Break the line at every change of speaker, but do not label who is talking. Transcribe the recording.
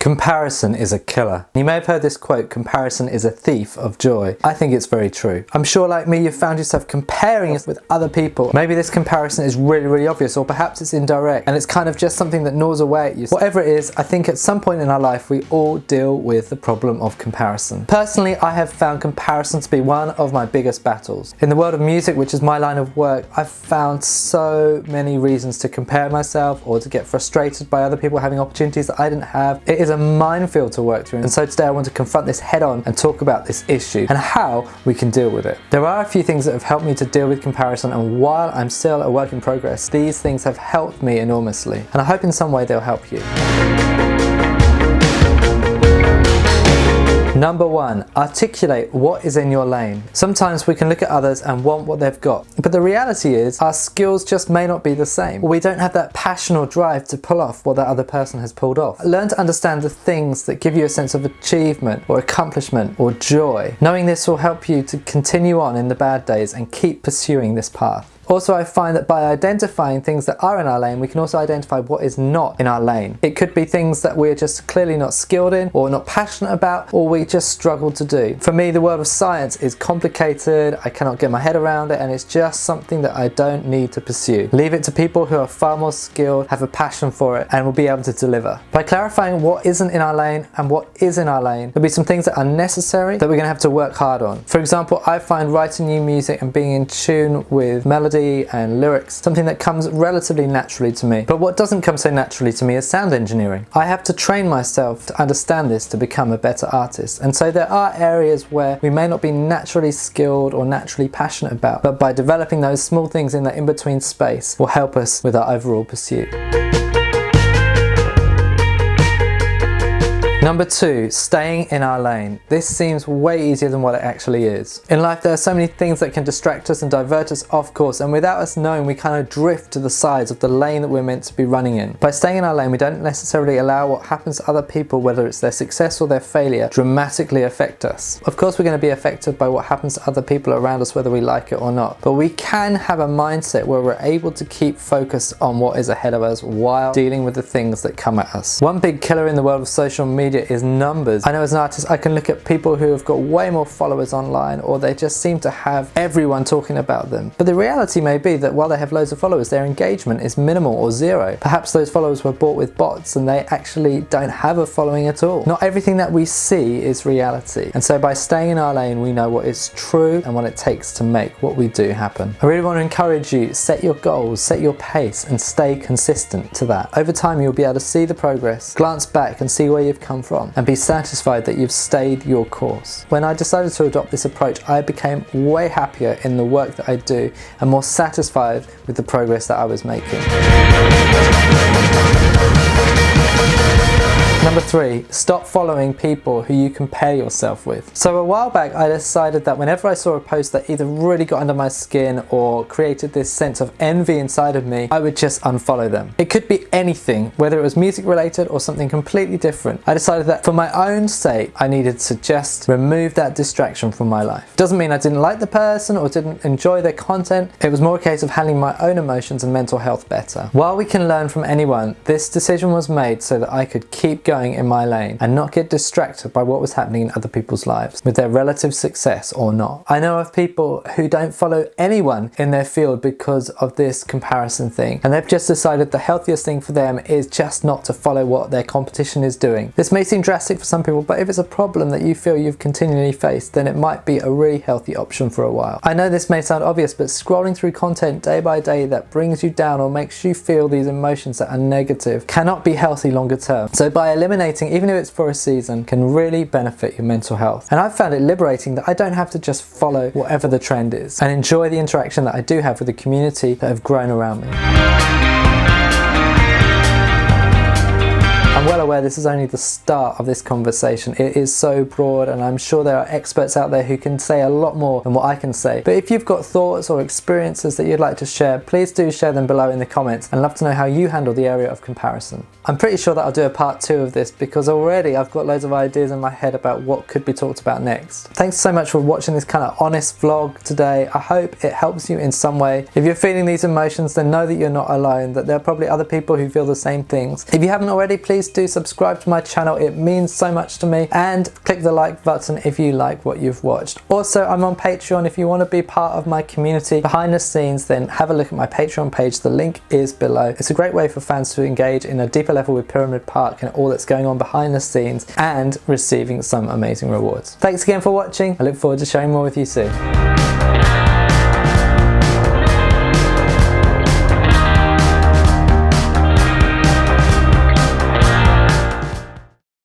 Comparison is a killer. You may have heard this quote, comparison is a thief of joy. I think it's very true. I'm sure like me you've found yourself comparing with other people. Maybe this comparison is really obvious, or perhaps it's indirect and it's kind of just something that gnaws away at you. Whatever it is, I think at some point in our life we all deal with the problem of comparison. Personally, I have found comparison to be one of my biggest battles. In the world of music, which is my line of work, I've found so many reasons to compare myself or to get frustrated by other people having opportunities that I didn't have. It is a minefield to work through, and so today I want to confront this head on and talk about this issue and how we can deal with it. There are a few things that have helped me to deal with comparison, and while I'm still a work in progress, these things have helped me enormously, and I hope in some way they'll help you. Number 1, articulate what is in your lane. Sometimes we can look at others and want what they've got, but the reality is our skills just may not be the same, or we don't have that passion or drive to pull off what that other person has pulled off. Learn to understand the things that give you a sense of achievement or accomplishment or joy. Knowing this will help you to continue on in the bad days and keep pursuing this path. Also, I find that by identifying things that are in our lane, we can also identify what is not in our lane. It could be things that we're just clearly not skilled in, or not passionate about, or we just struggle to do. For me, the world of science is complicated, I cannot get my head around it, and it's just something that I don't need to pursue. Leave it to people who are far more skilled, have a passion for it, and will be able to deliver. By clarifying what isn't in our lane and what is in our lane, there'll be some things that are necessary that we're going to have to work hard on. For example, I find writing new music and being in tune with melody and lyrics something that comes relatively naturally to me. But what doesn't come so naturally to me is sound engineering. I have to train myself to understand this to become a better artist. And so there are areas where we may not be naturally skilled or naturally passionate about, but by developing those small things in that in-between space will help us with our overall pursuit. Number 2, staying in our lane. This seems way easier than what it actually is. In life there are so many things that can distract us and divert us off course, and without us knowing we kind of drift to the sides of the lane that we're meant to be running in. By staying in our lane we don't necessarily allow what happens to other people, whether it's their success or their failure, dramatically affect us. Of course we're going to be affected by what happens to other people around us whether we like it or not, but we can have a mindset where we're able to keep focused on what is ahead of us while dealing with the things that come at us. One big killer in the world of social media is numbers. I know as an artist I can look at people who have got way more followers online, or they just seem to have everyone talking about them. But the reality may be that while they have loads of followers, their engagement is minimal or zero. Perhaps those followers were bought with bots and they actually don't have a following at all. Not everything that we see is reality. And so by staying in our lane, we know what is true and what it takes to make what we do happen. I really want to encourage you, set your goals, set your pace, and stay consistent to that. Over time you'll be able to see the progress, glance back and see where you've come from, and be satisfied that you've stayed your course. When I decided to adopt this approach, I became way happier in the work that I do and more satisfied with the progress that I was making. Number 3, stop following people who you compare yourself with. So a while back I decided that whenever I saw a post that either really got under my skin or created this sense of envy inside of me, I would just unfollow them. It could be anything, whether it was music related or something completely different. I decided that for my own sake I needed to just remove that distraction from my life. Doesn't mean I didn't like the person or didn't enjoy their content, it was more a case of handling my own emotions and mental health better. While we can learn from anyone, this decision was made so that I could keep going in my lane and not get distracted by what was happening in other people's lives, with their relative success or not. I know of people who don't follow anyone in their field because of this comparison thing, and they've just decided the healthiest thing for them is just not to follow what their competition is doing. This may seem drastic for some people, but if it's a problem that you feel you've continually faced, then it might be a really healthy option for a while. I know this may sound obvious, but scrolling through content day by day that brings you down or makes you feel these emotions that are negative cannot be healthy longer term. So by eliminating, even if it's for a season, can really benefit your mental health. And I've found it liberating that I don't have to just follow whatever the trend is, and enjoy the interaction that I do have with the community that have grown around me. I'm well aware this is only the start of this conversation. It is so broad, and I'm sure there are experts out there who can say a lot more than what I can say. But if you've got thoughts or experiences that you'd like to share, please do share them below in the comments. I'd love to know how you handle the area of comparison. I'm pretty sure that I'll do a part 2 of this, because already I've got loads of ideas in my head about what could be talked about next. Thanks so much for watching this kind of honest vlog today. I hope it helps you in some way. If you're feeling these emotions, then know that you're not alone, that there are probably other people who feel the same things. If you haven't already, please do subscribe to my channel, it means so much to me, and click the like button if you like what you've watched. Also, I'm on Patreon. If you want to be part of my community behind the scenes, then have a look at my Patreon page. The link is below. It's a great way for fans to engage in a deeper level with Pyramid Park and all that's going on behind the scenes and receiving some amazing rewards. Thanks again for watching. I look forward to sharing more with you soon.